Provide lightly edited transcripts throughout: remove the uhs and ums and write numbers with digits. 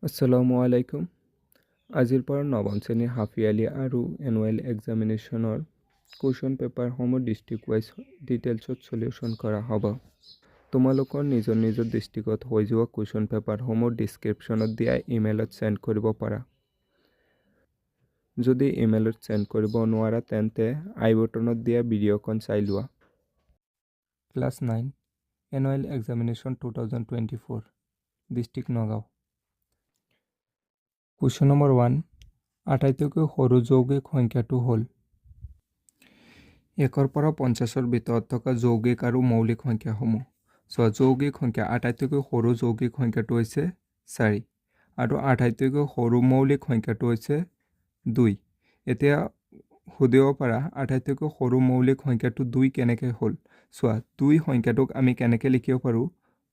আসসালামু আলাইকুম। আজিৰ পৰা নৱম শ্ৰেণীৰ হাফ ইয়াৰলি আৰু এনুৱেল এক্সামিনেশ্যনৰ কুৱেশ্যন পেপাৰসমূহ ডিষ্ট্ৰিক্ট ৱাইজ ডিটেইলছত সলিউশ্যন কৰা হ'ব। তোমালোকৰ নিজৰ নিজৰ ডিষ্ট্ৰিক্টত হৈ যোৱা কুৱেশ্যন পেপাৰসমূহ ডিছক্ৰিপশ্যনত দিয়া ইমেইলত চেণ্ড কৰিব পাৰা। যদি ইমেইলত চেণ্ড কৰিব নোৱাৰা তেন্তে আই বটনত দিয়া ভিডিঅ'খন চাই লোৱা। Class 9 annual examination 2024 district Nagaon. Question number 1 আটাইতকৈ সৰু যৌগিক সংখ্যাটো হ'ল 1 পৰা 50ৰ ভিতৰত থকা যৌগিক আৰু মৌলিক সংখ্যাসমূহ। যৌগিক সংখ্যা আটাইতকৈ সৰু যৌগিক সংখ্যাটো হৈছে 4 আৰু আটাইতকৈ সৰু মৌলিক সংখ্যাটো হৈছে 2। এতিয়া সুধিব পাৰা আটাইতকৈ সৰু মৌলিক সংখ্যাটো 2 কেনেকৈ হ'ল। 2 সংখ্যাটোক আমি কেনেকৈ লিখিব পাৰোঁ।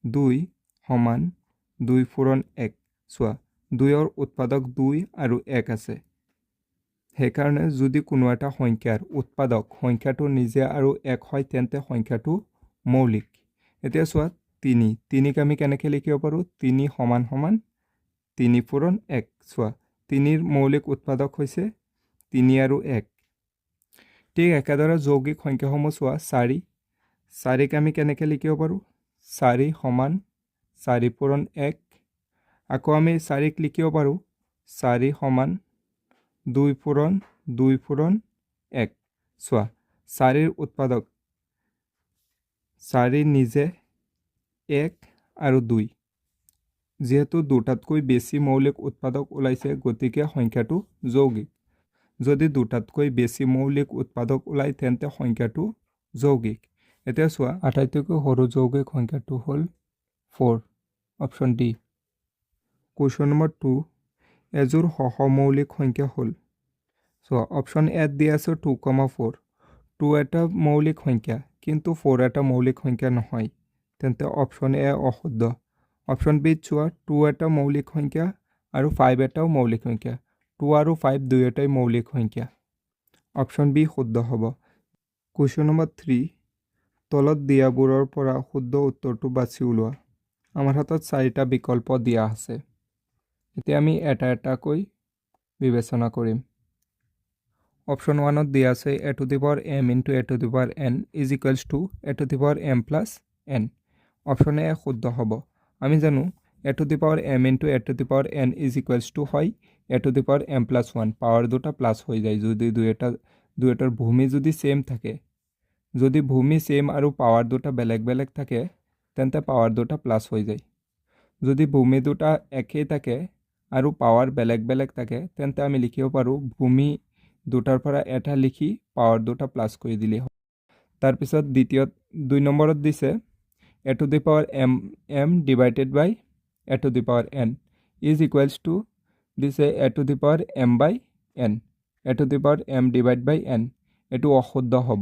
2 সমান 2 পূৰণ 1। 2ৰ উৎপাদক 2 আৰু 1 আছে। সেইকাৰণে যদি কোনো এটা সংখ্যাৰ উৎপাদক সংখ্যাটো নিজে আৰু 1 হয় তেন্তে সংখ্যাটো মৌলিক। এতিয়া 3ক আমি কেনেকৈ লিখিব পাৰোঁ। 3 সমান সমান 3 পূৰণ 1। 3ৰ মৌলিক উৎপাদক হৈছে 3 আৰু 1। ঠিক একেদৰে যৌগিক সংখ্যাসমূহ 4ক আমি কেনেকৈ লিখিব পাৰোঁ। 4 সমান 4 পূৰণ 1। আকৌ আমি 4ক লিখিব পাৰোঁ 4 সমান 2 পূৰণ 2 পূৰণ 1। 4ৰ উৎপাদক 4 নিজে 1 আৰু 2। যিহেতু দুটাতকৈ বেছি মৌলিক উৎপাদক ওলাইছে গতিকে সংখ্যাটো যৌগিক। যদি দুটাতকৈ বেছি মৌলিক উৎপাদক ওলায় তেন্তে সংখ্যাটো যৌগিক। এতিয়া আটাইতকৈ সৰু যৌগিক সংখ্যাটো হ'ল 4। Option D. কুৱেশ্যন নম্বৰ 2 এযোৰ সহমৌলিক সংখ্যা হ'ল। অপশ্যন এত দিয়া আছে 2,4। 2 এটা মৌলিক সংখ্যা কিন্তু 4 এটা মৌলিক সংখ্যা নহয় তেন্তে অপশ্যন এ অশুদ্ধ। অপশ্যন বিত 2 এটা মৌলিক সংখ্যা আৰু 5 এটাও মৌলিক সংখ্যা। 2 আৰু 5 দুয়োটাই মৌলিক সংখ্যা। অপশ্যন বি শুদ্ধ হ'ব। কুৱেশ্যন নম্বৰ 3 তলত দিয়াবোৰৰ পৰা শুদ্ধ উত্তৰটো বাছি উলিওৱা। আমাৰ হাতত 4টা বিকল্প দিয়া আছে। এতিয়া আমি এটা এটাকৈ বিবেচনা কৰিম। অপশ্যন 1ত দিয়া আছে a to the power m into a to the power n is equals to a to the power m plus n। Option A শুদ্ধ হ'ব। আমি জানো a to the power m into a to the power n is equals to হয় a to the power m plus 1। Power দুটা plus হৈ যায় যদি দুয়োটাৰ ভূমি যদি ছেম থাকে। যদি ভূমি ছেম আৰু পাৱাৰ দুটা বেলেগ বেলেগ থাকে তেন্তে পাৱাৰ দুটা প্লাছ হৈ যায়। যদি ভূমি দুটা একেই থাকে আৰু পাৱাৰ বেলেগ বেলেগ থাকে তেন্তে আমি লিখিব পাৰোঁ ভূমি দুটাৰ পৰা এটা লিখি পাৱাৰ দুটা প্লাছ কৰি দিলেই হয়। তাৰপিছত 2 নম্বৰত দিছে a to the power m divided by a to the power n is equals to দিছে a to the power m by n। a to the power m divided by n এইটো অশুদ্ধ হ'ব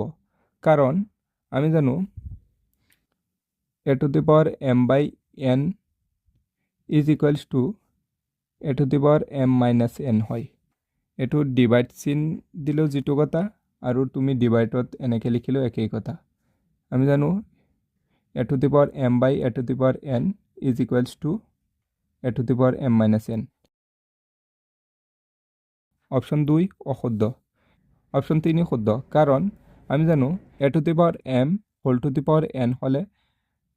কাৰণ আমি জানো a to the power m by n is equals to a to the power m minus n হয়। এইটো divide চিন দিলেও যিটো কথা আৰু তুমি ডিভাইডত এনেকৈ লিখিলেও একেই কথা। আমি জানো a to the power m by a to the power n is equals to a to the power m minus n। Option 2 অশুদ্ধ। অপশ্যন 3 শুদ্ধ কাৰণ আমি জানো a to the power m whole to the power n হ'লে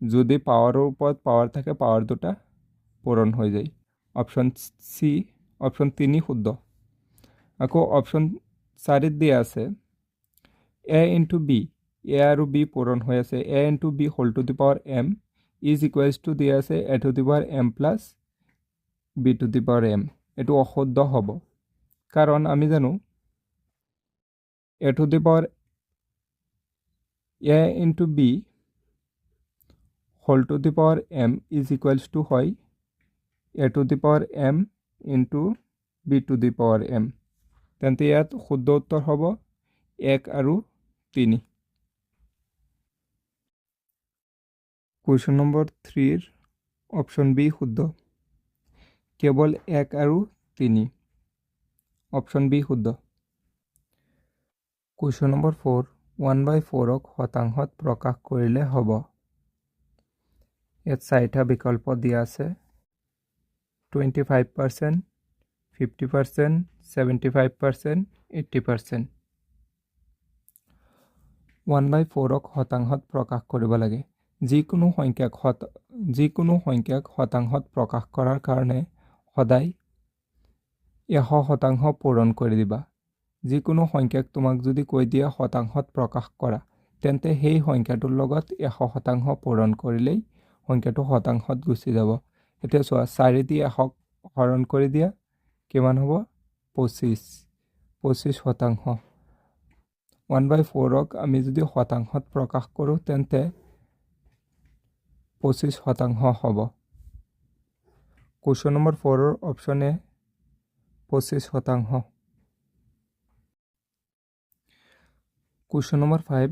যদি পাৱাৰৰ ওপৰত power থাকে পাৱাৰ দুটা পূৰণ হৈ যায়। অপশ্যন 3 শুদ্ধ। আকৌ অপশ্যন 4ত দিয়া আছে a into b। a আৰু b পূৰণ হৈ আছে a into b whole to the power m is equals to দিয়া আছে a to the power m plus b to the power m। এইটো অশুদ্ধ হ'ব কাৰণ আমি জানো a to the power a into b whole to the power m is equals to হয় a to the power m into b to the power m। তেন্তে ইয়াত শুদ্ধ উত্তৰ হ'ব 1 আৰু 3। কুৱেশ্যন নম্বৰ 3ৰ অপশ্যন বি শুদ্ধ কেৱল 1 আৰু 3। অপশ্যন বি শুদ্ধ। কুৱেশ্যন নম্বৰ 4 1/4ক শতাংশত প্ৰকাশ কৰিলে হ'ব। ইয়াত 4টা বিকল্প দিয়া আছে। 25%, 50%, 75%, 80%. 1/4ক শতাংশত প্ৰকাশ কৰিব লাগে। যিকোনো সংখ্যাক শতাংশত প্ৰকাশ কৰাৰ কাৰণে সদায় 100% পূৰণ কৰি দিবা। যিকোনো সংখ্যাক তোমাক যদি কৈ দিয়া শতাংশত প্ৰকাশ কৰা, তেন্তে সেই সংখ্যাটোৰ লগত 100% পূৰণ কৰিলেই সংখ্যাটো শতাংশত গুচি যাব। এতিয়া চোৱা, 4 দি 100ক হৰণ কৰি দিয়া, কিমান হ'ব? 25%। 1/4ক আমি যদি শতাংশত প্ৰকাশ কৰোঁ, তেন্তে 25% হ'ব। কুৱেশ্যন নম্বৰ 4ৰ option A 25%। Question number 5,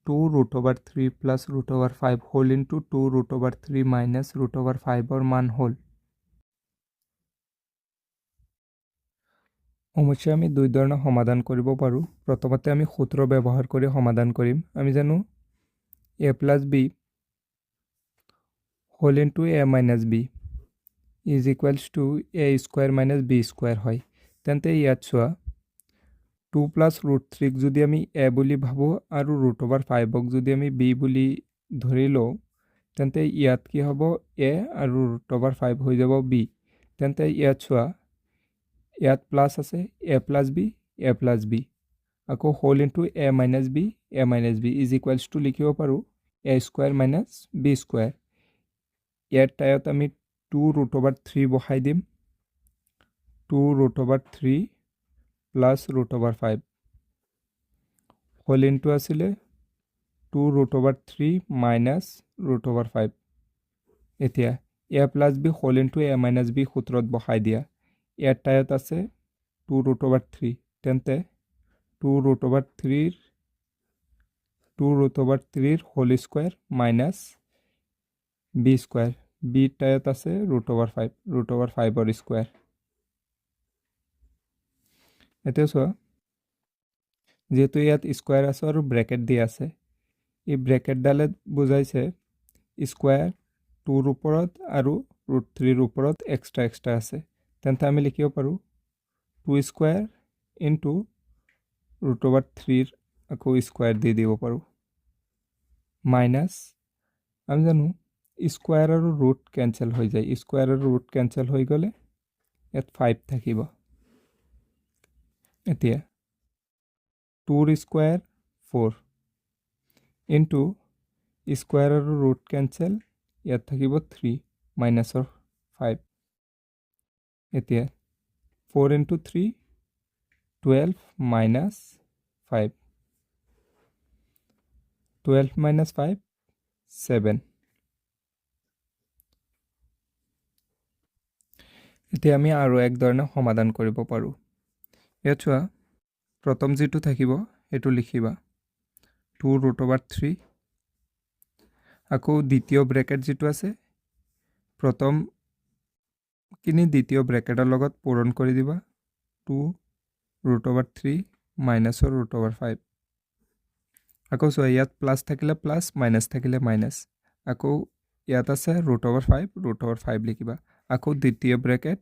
2√3 + √5 whole into 2√3 minus √5ৰ মান হ'ল। সমস্যা আমি দুই ধৰণে সমাধান কৰিব পাৰোঁ। প্ৰথমতে আমি সূত্ৰ ব্যৱহাৰ কৰি সমাধান কৰিম। আমি জানো a + b whole into a - b is equals to a² - b² হয়। তেন্তে ইয়াত চোৱা, 2 + √3ক যদি আমি a বুলি ভাবোঁ আৰু √5ক যদি আমি b বুলি ধৰি লওঁ, তেন্তে ইয়াত কি হ'ব? a আৰু √5 হৈ যাব b। তেন্তে ইয়াত চোৱা, ইয়াত প্লাছ আছে, a + b, a + b। আকৌ whole into a - b, a - b is equals to লিখিব পাৰোঁ a² - b²। ইয়াৰ ঠাইত আমি 2√3 বহাই দিম। 2√3 + √5 হোল ইনটু আছিলে 2√3 মাইনাছ √5। এতিয়া a + b whole into a - b সূত্ৰত বহাই দিয়া। ইয়াৰ ঠাইত আছে 2√3, তেন্তে 2√3ৰ whole square minus b²। b ঠাইত আছে √5ৰ স্কুৱেৰ। এতিয়া চোৱা, যিহেতু ইয়াত স্কুৱেৰ আছে আৰু ব্ৰেকেট দিয়া আছে, এই ব্ৰেকেটডালে বুজাইছে স্কুৱেৰ 2ৰ ওপৰত আৰু √3ৰ ওপৰত এক্সট্ৰা আছে। তেন্তে আমি লিখিব পাৰোঁ 2² ইনটু √3ৰ আকৌ স্কুৱেৰ দি দিব পাৰোঁ, মাইনাছ, আমি জানো স্কুৱেৰ আৰু ৰুট কেঞ্চেল হৈ যায়। স্কুৱেৰ আৰু ৰুট কেঞ্চেল হৈ গ'লে ইয়াত 5 থাকিব। এতিয়া 2ৰ স্কুৱেৰ 4 ইনটু স্কুৱেৰ আৰু ৰুট কেঞ্চেল, ইয়াত থাকিব 3 মাইনাছৰ 5। এতিয়া 4 ইনটু 3 12 মাইনাছ 5, 12 মাইনাছ 5 7। এতিয়া আমি আৰু এক ধৰণে সমাধান কৰিব পাৰোঁ। ইয়াত চোৱা, প্ৰথম যিটো থাকিব সেইটো লিখিবা 2√3, আকৌ দ্বিতীয় ব্ৰেকেট যিটো আছে প্ৰথমখিনি দ্বিতীয় ব্ৰেকেটৰ লগত পূৰণ কৰি দিবা 2√3 মাইনাছৰ √5। আকৌ চোৱা, ইয়াত প্লাছ থাকিলে প্লাছ, মাইনাছ থাকিলে মাইনাছ। আকৌ ইয়াত আছে √5 লিখিবা। আকৌ দ্বিতীয় ব্ৰেকেট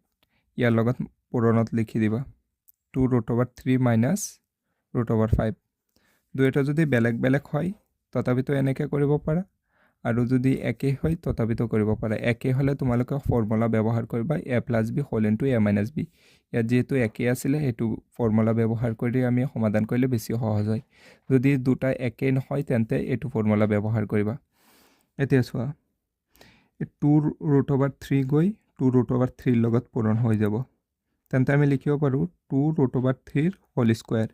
ইয়াৰ লগত পূৰণত লিখি দিবা 2√3 মাইনাছ √5। দুয়োটা যদি বেলেগ বেলেগ হয় তথাপিতো এনেকৈ কৰিব পাৰা, আৰু যদি একেই হয় তথাপিতো কৰিব পাৰা। একেই হ'লে তোমালোকে ফৰ্মুলা ব্যৱহাৰ কৰিবা a + b whole into a - b। ইয়াত যিহেতু একেই আছিলে, সেইটো ফৰ্মুলা ব্যৱহাৰ কৰি আমি সমাধান কৰিলে বেছি সহজ হয়। যদি দুটা একেই নহয়, তেন্তে এইটো ফৰ্মুলা ব্যৱহাৰ কৰিবা। এতিয়া চোৱা, 2√3 গৈ 2√3ৰ লগত পূৰণ হৈ যাব। তেন্তে আমি লিখিব পাৰোঁ 2√3ৰ হোল স্কুৱেৰ।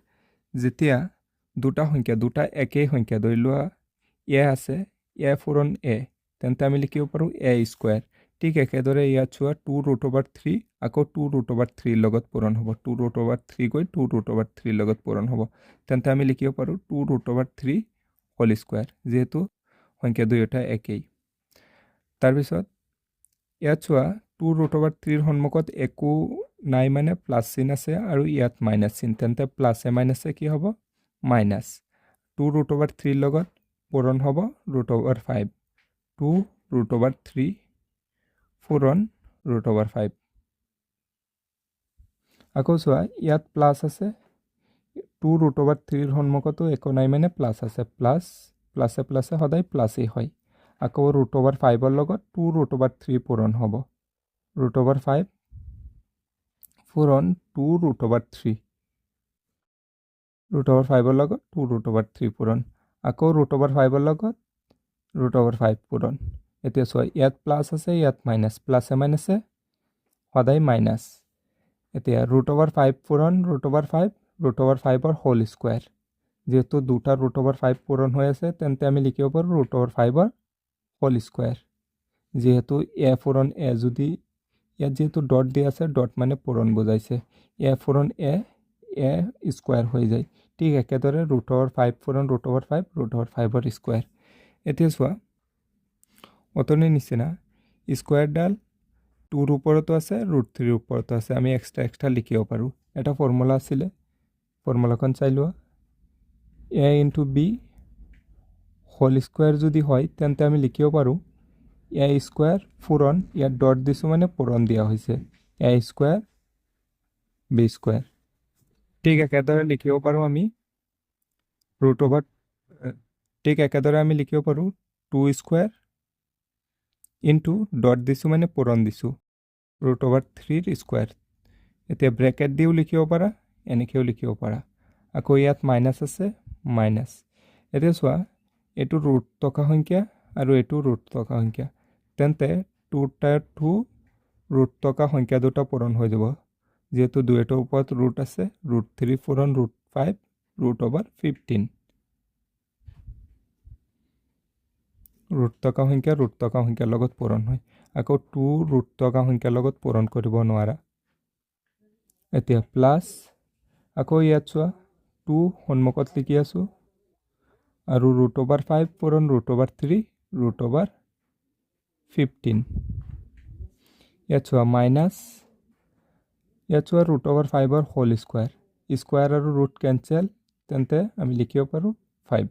যেতিয়া দুটা একেই সংখ্যা, ধৰি লোৱা a আছে, a পূৰণ a, তেন্তে আমি লিখিব পাৰোঁ a²। ঠিক একেদৰে ইয়াত চোৱা, 2√3 আকৌ 2√3ৰ লগত পূৰণ হ'ব। 2√3 গৈ 2√3ৰ লগত পূৰণ হ'ব। তেন্তে আমি লিখিব পাৰোঁ 2√3 হোল স্কুৱেৰ, যিহেতু সংখ্যা দুয়োটা একেই। তাৰপিছত ইয়াত চোৱা, 2√3ৰ সন্মুখত একো নাই, মানে প্লাছ চিন আছে আৰু ইয়াত মাইনাছ চিন। তেন্তে প্লাছে মাইনাছে কি হ'ব? মাইনাছ। 2√3ৰ লগত পূৰণ হ'ব √5। 2√3 পূৰণ √5। আকৌ চোৱা ইয়াত প্লাছ আছে 2√3 সন্মুখতো একো নাই মানে প্লাছ আছে প্লাছে সদায় প্লাছেই হয় আকৌ √5 লগত 2√3 পূৰণ হ'ব √5 পূৰণ 2√3 √5 লগত 2√3 পূৰণ আকৌ √5 লগত √5 পূৰণ এতিয়া চোৱা ইয়াত প্লাছ আছে ইয়াত মাইনাছ প্লাছে মাইনাছে সদায় মাইনাছ এতিয়া √5 পূৰণ √5 হোল স্কোয়াৰ যেহেতু দুটা √5 পূৰণ হৈ আছে তেন্তে আমি লিখিব পাৰোঁ √5 হোল স্কোয়াৰ যেহেতু এ পূৰণ এ যদি ইয়াত যেহেতু ডট দিয়া আছে ডট মানে পূৰণ বুজাইছে এ পূৰণ এ স্কোয়াৰ হৈ যায় ঠিক একেদৰে √5 পূৰণ √5 স্কোয়াৰ এতিয়া চোৱা অতনি নিচিনা স্কোয়াৰডাল 2ৰ ওপৰতো আছে √3ৰ ওপৰতো আছে আমি এক্সট্ৰা লিখিব পাৰোঁ এটা ফৰ্মুলা আছিলে ফৰ্মুলাখন চাই লোৱা a * b হোল স্কোয়াৰ যদি হয় তেন্তে আমি লিখিব পাৰোঁ a স্কোয়াৰ পূৰণ ইয়াত ডট দিছোঁ মানে পূৰণ দিয়া হৈছে a স্কোয়াৰ b স্কোয়াৰ ঠিক একেদৰে লিখিব পাৰোঁ আমি √2 স্কোয়াৰ ইনটু ডট দিছোঁ মানে পূৰণ দিছোঁ √3 স্কোয়াৰ এতিয়া ব্ৰেকেট দিও লিখিব পাৰা এনেকৈও লিখিব পাৰা আকৌ ইয়াত মাইনাছ আছে মাইনাছ এতিয়া চোৱা এইটো ৰুট থকা সংখ্যা আৰু এইটো ৰুট থকা সংখ্যা তেন্তে 2 ৰুট থকা সংখ্যা দুটা পূৰণ হৈ যাব যেহেতু দুইটাৰ ওপৰত ৰুট আছে √3 পূৰণ √5 √15 ৰুট থকা সংখ্যাৰ লগত পূৰণ হয় আকৌ 2 ৰুট থকা সংখ্যাৰ লগত পূৰণ কৰিব নোৱাৰা এতিয়া প্লাছ আকৌ ইয়াত চোৱা 2 সন্মুখত লিখি আছোঁ আৰু √5 পূৰণ √3 √15 ইয়াত চোৱা মাইনাছ ইয়াত চোৱা √5 হোল স্কোয়াৰ আৰু ৰুট কেঞ্চেল তেন্তে আমি লিখিব পাৰোঁ 5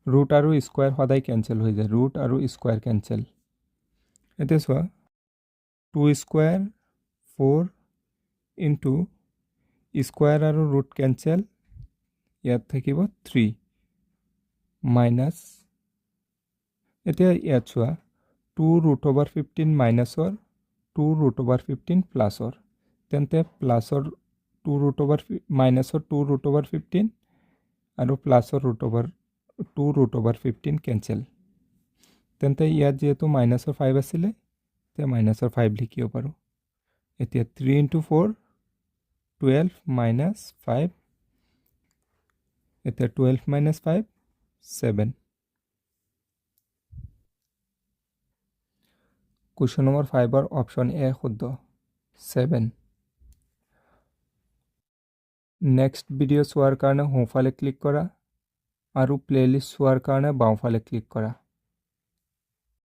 ৰুট আৰু স্কোয়াৰ সদায় কেঞ্চেল হৈ যায় ৰুট আৰু স্কোয়াৰ কেঞ্চেল এতিয়া চোৱা 2 স্কোয়াৰ 4 ইনটু স্কোয়াৰ আৰু ৰুট কেঞ্চেল ইয়াত থাকিব 3 মাইনাছ এতিয়া ইয়াত চোৱা 2√15 মাইনাছৰ 2√15 প্লাছৰ তেন্তে প্লাছৰ 2√15 আৰু প্লাছৰ 2√15 কেঞ্চেল তেন্তে ইয়াত যেহেতু মাইনাছৰ 5 আছিলে তেতিয়া মাইনাছৰ 5 লিখিব পাৰোঁ এতিয়া 3 * 4 12 মাইনাছ 5 এতিয়া 12 minus 5 7 question number 5 option A শুদ্ধ 7 নেক্সট ভিডিঅ' চোৱাৰ কাৰণে সোঁফালে ক্লিক কৰা আৰু প্লেলিষ্ট চোৱাৰ কাৰণে বাওঁফালে ক্লিক কৰা